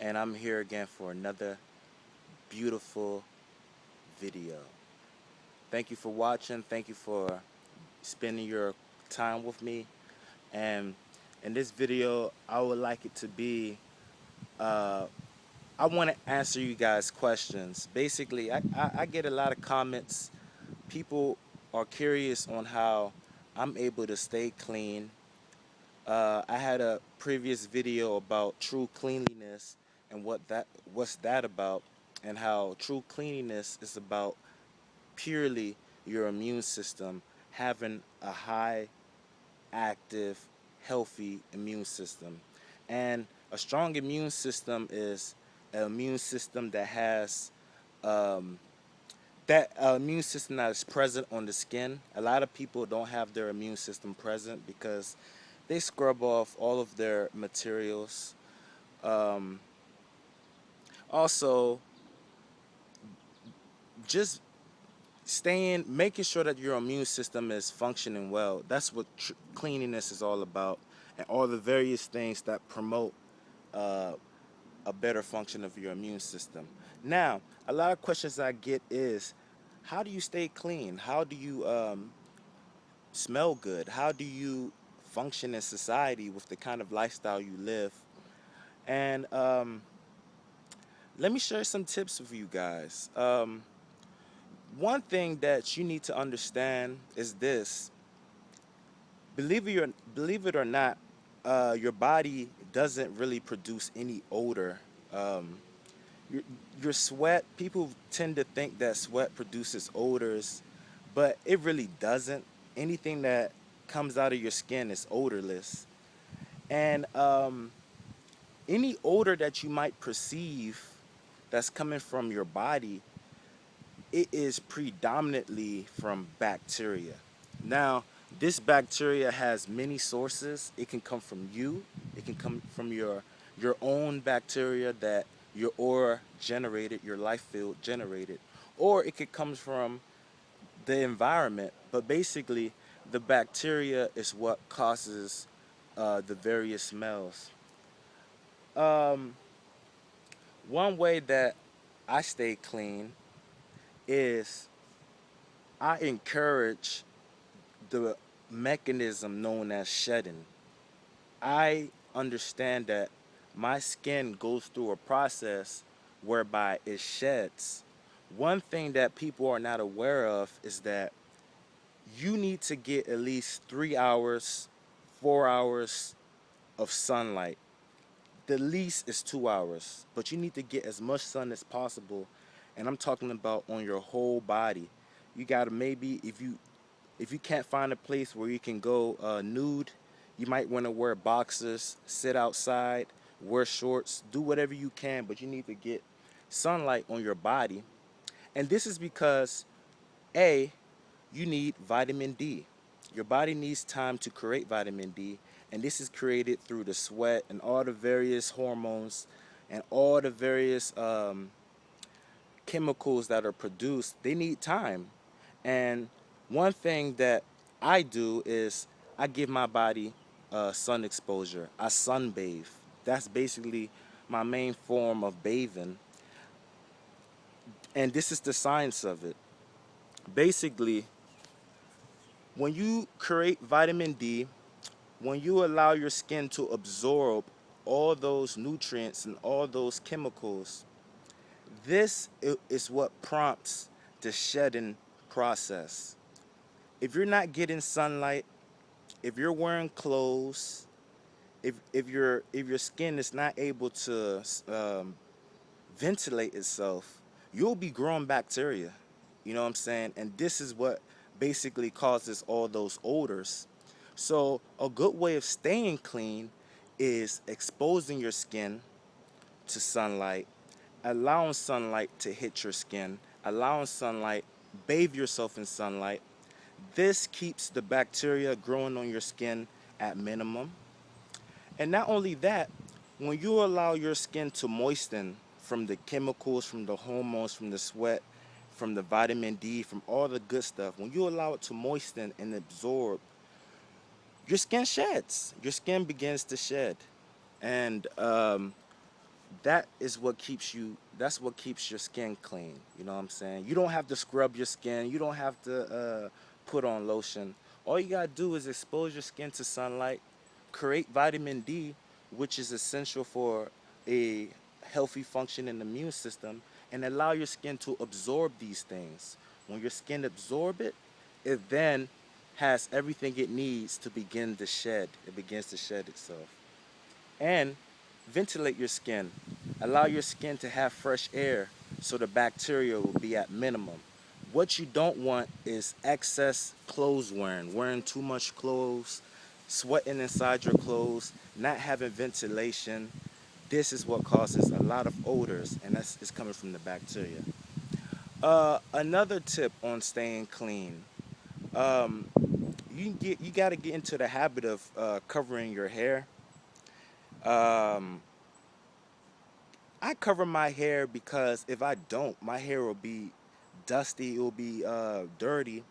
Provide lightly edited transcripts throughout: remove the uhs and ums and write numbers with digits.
and I'm here again for another beautiful video. Thank you for watching. Thank you for spending your time with me. And in this video, I would like it to be, uh, I want to answer you guys' questions. Basically, I get a lot of comments. People are curious on how I'm able to stay clean. I had a previous video about true cleanliness and what's that about, and how true cleanliness is about purely your immune system having a high, active, healthy immune system. And a strong immune system is an immune system that has um, that immune system that is present on the skin. A lot of people don't have their immune system present because they scrub off all of their materials. Um, Also, just making sure that your immune system is functioning well. That's what cleanliness is all about, and all the various things that promote uh, a better function of your immune system. Now, a lot of questions I get is, how do you stay clean? How do you smell good? How do you function in society with the kind of lifestyle you live? And let me share some tips with you guys. One thing that you need to understand is this: believe it or not, your body doesn't really produce any odor. Um, your, your sweat, people tend to think that sweat produces odors, but it really doesn't. Anything that comes out of your skin is odorless. And any odor that you might perceive that's coming from your body, it is predominantly from bacteria. Now, this bacteria has many sources. It can come from you. It can come from your own bacteria that your aura generated, your life field generated, or it could come from the environment. But basically, the bacteria is what causes the various smells. Um, One way that I stay clean is I encourage the mechanism known as shedding. I understand that my skin goes through a process whereby it sheds. One thing that people are not aware of is that you need to get at least 3 hours, 4 hours of sunlight. The least is 2 hours, but you need to get as much sun as possible. And I'm talking about on your whole body. You gotta, maybe if you can't find a place where you can go nude, you might want to wear boxers, sit outside, wear shorts, do whatever you can, but you need to get sunlight on your body. And this is because, A, you need vitamin D. Your body needs time to create vitamin D, and this is created through the sweat and all the various hormones and all the various chemicals that are produced. They need time. And one thing that I do is I give my body sun exposure. I sunbathe. That's basically my main form of bathing. And this is the science of it. Basically, when you create vitamin D, when you allow your skin to absorb all those nutrients and all those chemicals, this is what prompts the shedding process. If you're not getting sunlight, if you're wearing clothes, if your skin is not able to ventilate itself, you'll be growing bacteria. You know what I'm saying? And this is what basically causes all those odors. So a good way of staying clean is exposing your skin to sunlight, allowing sunlight to hit your skin, allowing sunlight, bathe yourself in sunlight. This keeps the bacteria growing on your skin at minimum. And not only that, when you allow your skin to moisten from the chemicals, from the hormones, from the sweat, from the vitamin D, from all the good stuff, when you allow it to moisten and absorb, your skin sheds. Your skin begins to shed. And that's what keeps your skin clean. You know what I'm saying? You don't have to scrub your skin. You don't have to put on lotion. All you gotta do is expose your skin to sunlight, create vitamin D, which is essential for a healthy functioning immune system, and allow your skin to absorb these things. When your skin absorb it, it then has everything it needs to begin to shed. It begins to shed itself. And ventilate your skin. Allow your skin to have fresh air so the bacteria will be at minimum. What you don't want is excess clothes wearing too much clothes, sweating inside your clothes, not having ventilation. This is what causes a lot of odors, and that's is coming from the bacteria. Another tip on staying clean. Um, you got to get into the habit of covering your hair. Um, I cover my hair because if I don't, my hair will be dusty, it will be dirty.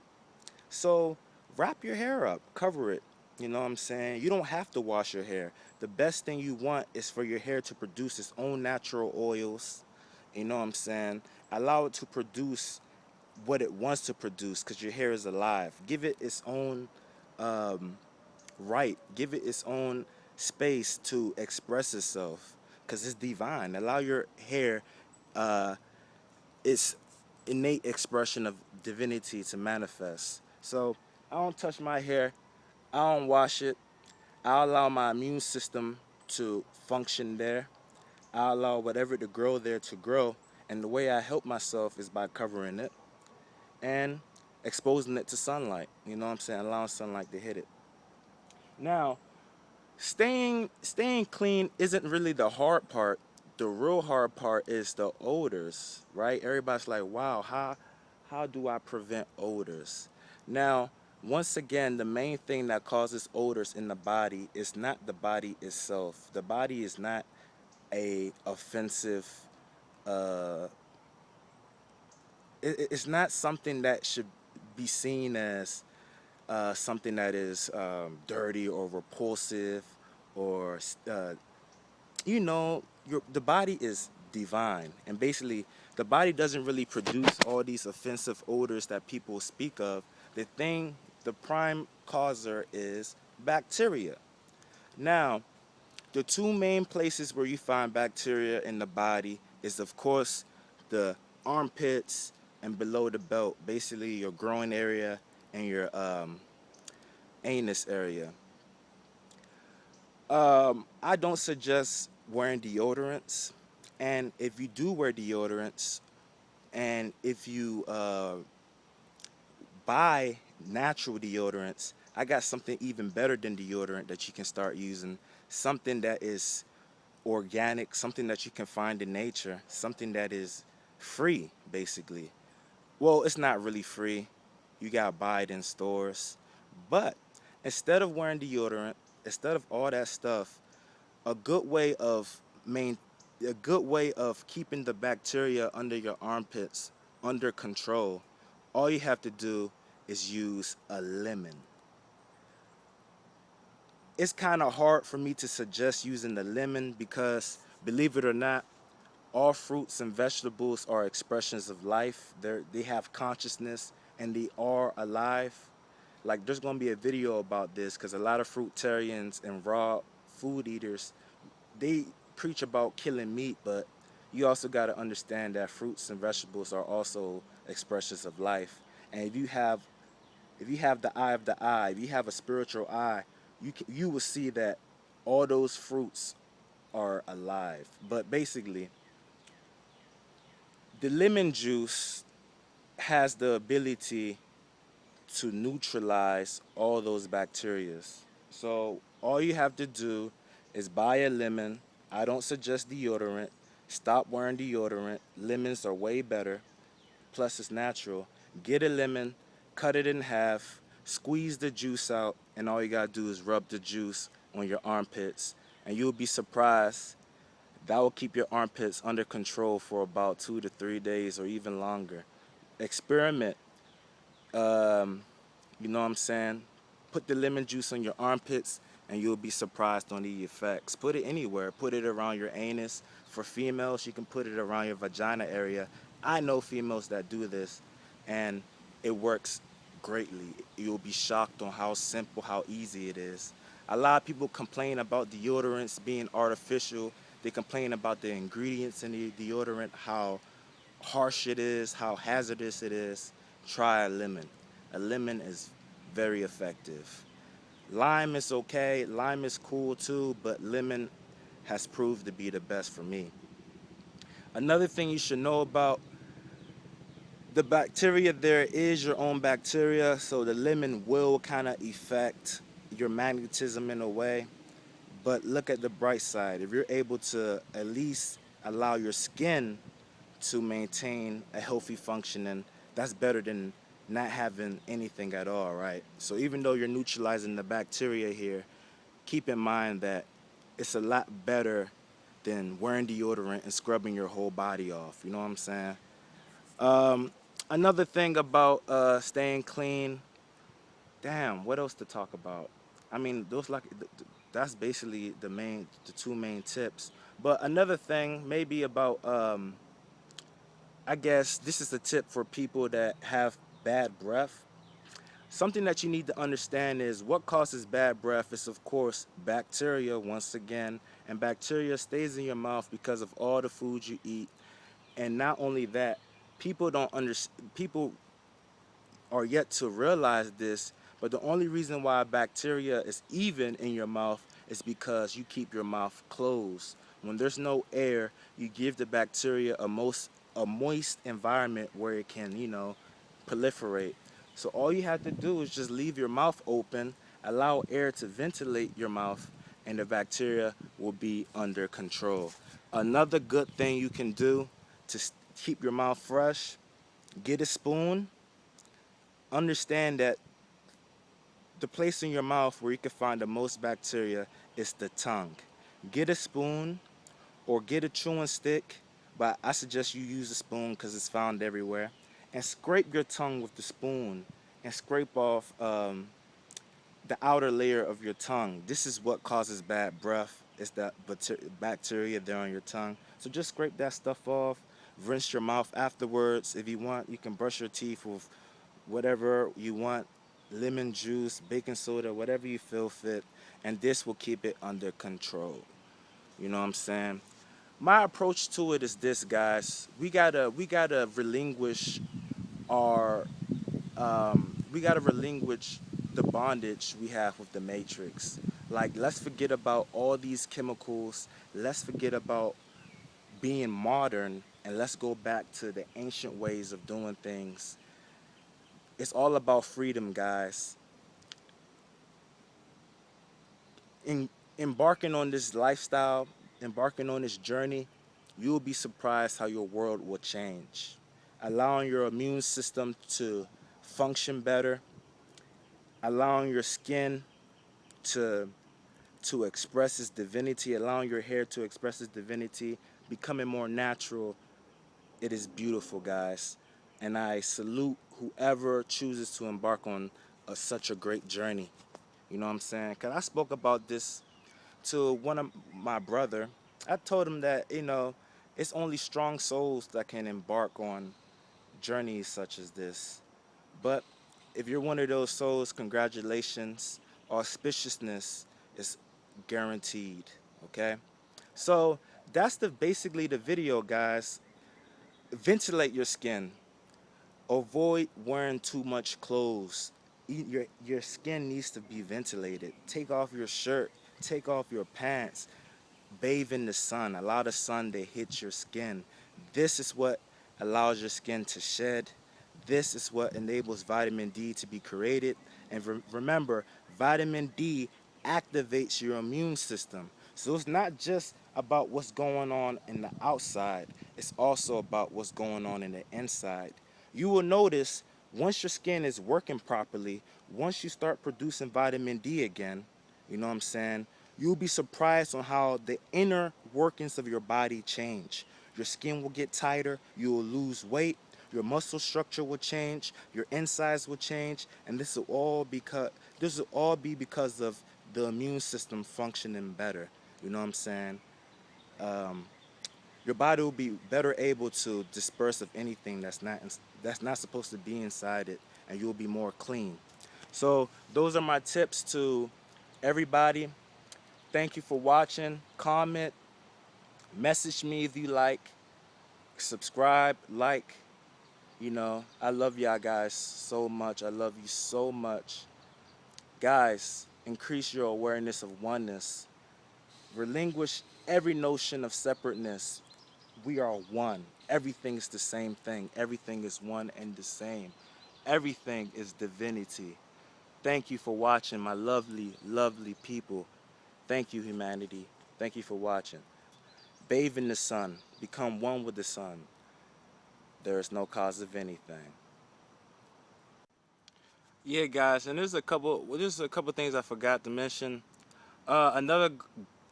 So wrap your hair up, cover it. You know what I'm saying? You don't have to wash your hair. The best thing you want is for your hair to produce its own natural oils. You know what I'm saying? Allow it to produce what it wants to produce because your hair is alive. Give it its own um, right. Give it its own space to express itself because it's divine. Allow your hair uh, its innate expression of divinity to manifest. So I don't touch my hair. I don't wash it. I allow my immune system to function there. I allow whatever to grow there to grow. And the way I help myself is by covering it and exposing it to sunlight. You know what I'm saying? Allowing sunlight to hit it. Now, staying clean isn't really the hard part. The real hard part is the odors, right? Everybody's like, "Wow, how do I prevent odors?" Now, once again, the main thing that causes odors in the body is not the body itself. The body is not a offensive uh it's not something that should be seen as something that is dirty or repulsive or you know, the body is divine, and basically, the body doesn't really produce all these offensive odors that people speak of. The thing, the prime causer is bacteria. Now, the two main places where you find bacteria in the body is, of course, the armpits and below the belt, basically your groin area and your anus area. I don't suggest wearing deodorants. And if you do wear deodorants, and if you buy natural deodorants, I got something even better than deodorant that you can start using. Something that is organic, something that you can find in nature, something that is free, basically. Well, it's not really free. You gotta buy it in stores. But instead of wearing deodorant, instead of all that stuff, a good way of main a good way of keeping the bacteria under your armpits under control, all you have to do is use a lemon. It's kind of hard for me to suggest using the lemon because, believe it or not, all fruits and vegetables are expressions of life. They have consciousness and they are alive. Like there's gonna be a video about this because a lot of fruitarians and raw food eaters, they preach about killing meat, but you also got to understand that fruits and vegetables are also expressions of life. And if you have the eye of the eye, if you have a spiritual eye, you will see that all those fruits are alive. But basically, the lemon juice has the ability to neutralize all those bacteria. So all you have to do is buy a lemon. I don't suggest deodorant. Stop wearing deodorant. Lemons are way better. Plus it's natural. Get a lemon, cut it in half, squeeze the juice out, and all you gotta do is rub the juice on your armpits, and you'll be surprised. That will keep your armpits under control for about 2 to 3 days or even longer. Experiment. Um, you know what I'm saying? Put the lemon juice on your armpits and you'll be surprised on the effects. Put it anywhere. Put it around your anus. For females, you can put it around your vagina area. I know females that do this, and it works greatly. You'll be shocked on how simple, how easy it is. A lot of people complain about deodorants being artificial. They complain about the ingredients in the deodorant, how harsh it is, how hazardous it is. Try a lemon. A lemon is very effective. Lime is okay, lime is cool too, but lemon has proved to be the best for me. Another thing you should know about the bacteria, there is your own bacteria, so the lemon will kind of affect your magnetism in a way. But look at the bright side. If you're able to at least allow your skin to maintain a healthy functioning, that's better than not having anything at all, right? So even though you're neutralizing the bacteria here, keep in mind that it's a lot better than wearing deodorant and scrubbing your whole body off. You know what I'm saying? Um, Another thing about staying clean. Damn, what else to talk about? I mean, those that's basically the two main tips. But another thing, maybe about I guess this is a tip for people that have bad breath. Something that you need to understand is what causes bad breath is, of course, bacteria once again, and bacteria stays in your mouth because of all the food you eat. And not only that, people don't understand. People are yet to realize this, but the only reason why bacteria is even in your mouth is because you keep your mouth closed. When there's no air, you give the bacteria a moist environment where it can, proliferate. So all you have to do is just leave your mouth open, allow air to ventilate your mouth, and the bacteria will be under control. Another good thing you can do to keep your mouth fresh, get a spoon. Understand that the place in your mouth where you can find the most bacteria is the tongue. Get a spoon or get a chewing stick, but I suggest you use a spoon because it's found everywhere. And scrape your tongue with the spoon and scrape off the outer layer of your tongue. This is what causes bad breath. It's that bacteria there on your tongue. So just scrape that stuff off. Rinse your mouth afterwards. If you want, you can brush your teeth with whatever you want, lemon juice, baking soda, whatever you feel fit, and this will keep it under control. You know what I'm saying? My approach to it is this, guys. We gotta relinquish our we gotta relinquish the bondage we have with the matrix. Like, let's forget about all these chemicals. Let's forget about being modern, and let's go back to the ancient ways of doing things. It's all about freedom, guys. In embarking on this lifestyle, embarking on this journey, you will be surprised how your world will change. Allowing your immune system to function better, allowing your skin to express its divinity, allowing your hair to express its divinity, becoming more natural. It is beautiful, guys. And I salute whoever chooses to embark on such a great journey. You know what I'm saying? Because I spoke about this to one of my brother. I told him that, it's only strong souls that can embark on journeys such as this. But if you're one of those souls, congratulations. Auspiciousness is guaranteed. Okay? So that's basically the video, guys. Ventilate your skin. Avoid wearing too much clothes. Your skin needs to be ventilated. Take off your shirt. Take off your pants. Bathe in the sun. Allow the sun to hit your skin. This is what allows your skin to shed. This is what enables vitamin D to be created. And remember, vitamin D activates your immune system. So it's not just about what's going on in the outside, it's also about what's going on in the inside. You will notice once your skin is working properly, once you start producing vitamin D again, you know what I'm saying? You'll be surprised on how the inner workings of your body change. Your skin will get tighter, you will lose weight, your muscle structure will change, your insides will change, and this will all be because of the immune system functioning better. You know what I'm saying? Um, your body will be better able to disperse of anything that's not supposed to be inside it, and you'll be more clean. So those are my tips to everybody. Thank you for watching. Comment, message me if you like, subscribe, like. I love y'all guys so much. I love you so much. Guys, increase your awareness of oneness. Relinquish every notion of separateness. We are one. Everything is the same thing. Everything is one and the same. Everything is divinity. Thank you for watching, my lovely, lovely people. Thank you, humanity. Thank you for watching. Bathe in the sun. Become one with the sun. There is no cause of anything. Yeah, guys, and there's a couple things I forgot to mention. Another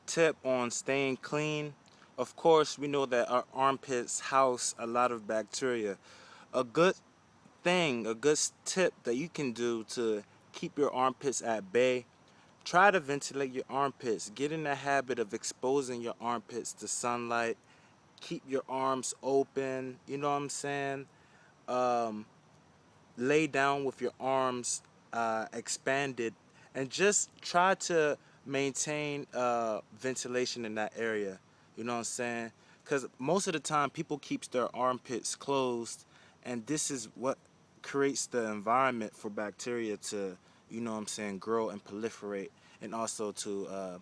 tip on staying clean. Of course, we know that our armpits house a lot of bacteria. A good a good tip that you can do to keep your armpits at bay. Try to ventilate your armpits. Get in the habit of exposing your armpits to sunlight. Keep your arms open. You know what I'm saying? Um, Lay down with your arms expanded, and just try to maintain ventilation in that area. You know what I'm saying? Because most of the time people keeps their armpits closed, and this is what creates the environment for bacteria to, you know what I'm saying, grow and proliferate, and also to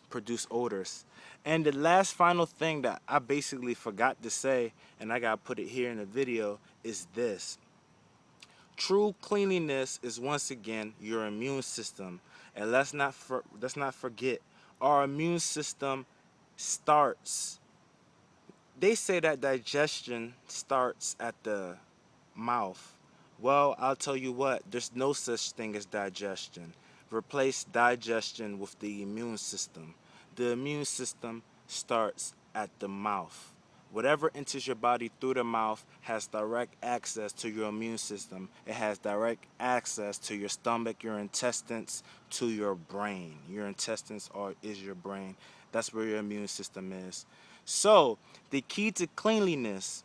produce odors. And the last final thing that I basically forgot to say, and I gotta put it here in the video, is this. True cleanliness is once again your immune system, and let's not forget, our immune system starts. They say that digestion starts at the mouth. Well, I'll tell you what, there's no such thing as digestion. Replace digestion with the immune system. The immune system starts at the mouth. Whatever enters your body through the mouth has direct access to your immune system. It has direct access to your stomach, your intestines, to your brain. Your intestines is your brain. That's where your immune system is. So, the key to cleanliness,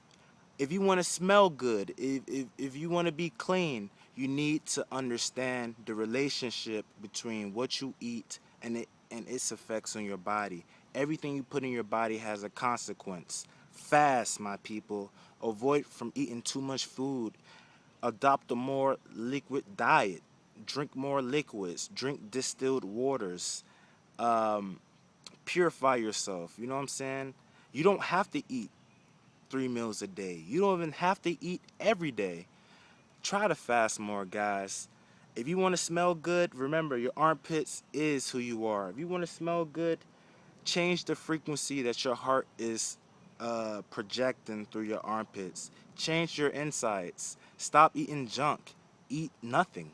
if you want to smell good, if you want to be clean, you need to understand the relationship between what you eat and its effects on your body. Everything you put in your body has a consequence. Fast, my people. Avoid from eating too much food. Adopt a more liquid diet. Drink more liquids. Drink distilled waters. Um, Purify yourself. You know what I'm saying? You don't have to eat 3 meals a day. You don't even have to eat every day. Try to fast more, guys. If you want to smell good, remember your armpits is who you are. If you want to smell good, change the frequency that your heart is projecting through your armpits. Change your insides. Stop eating junk. Eat nothing.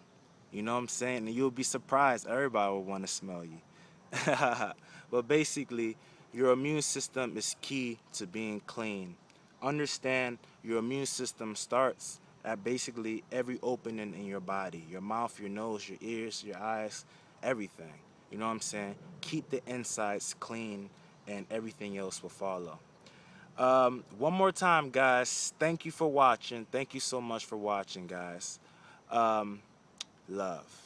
You know what I'm saying? And you'll be surprised. Everybody will want to smell you. But basically, your immune system is key to being clean. Understand your immune system starts at basically every opening in your body. Your mouth, your nose, your ears, your eyes, everything. You know what I'm saying? Keep the insides clean and everything else will follow. One more time, guys. Thank you for watching. Thank you so much for watching, guys. Love.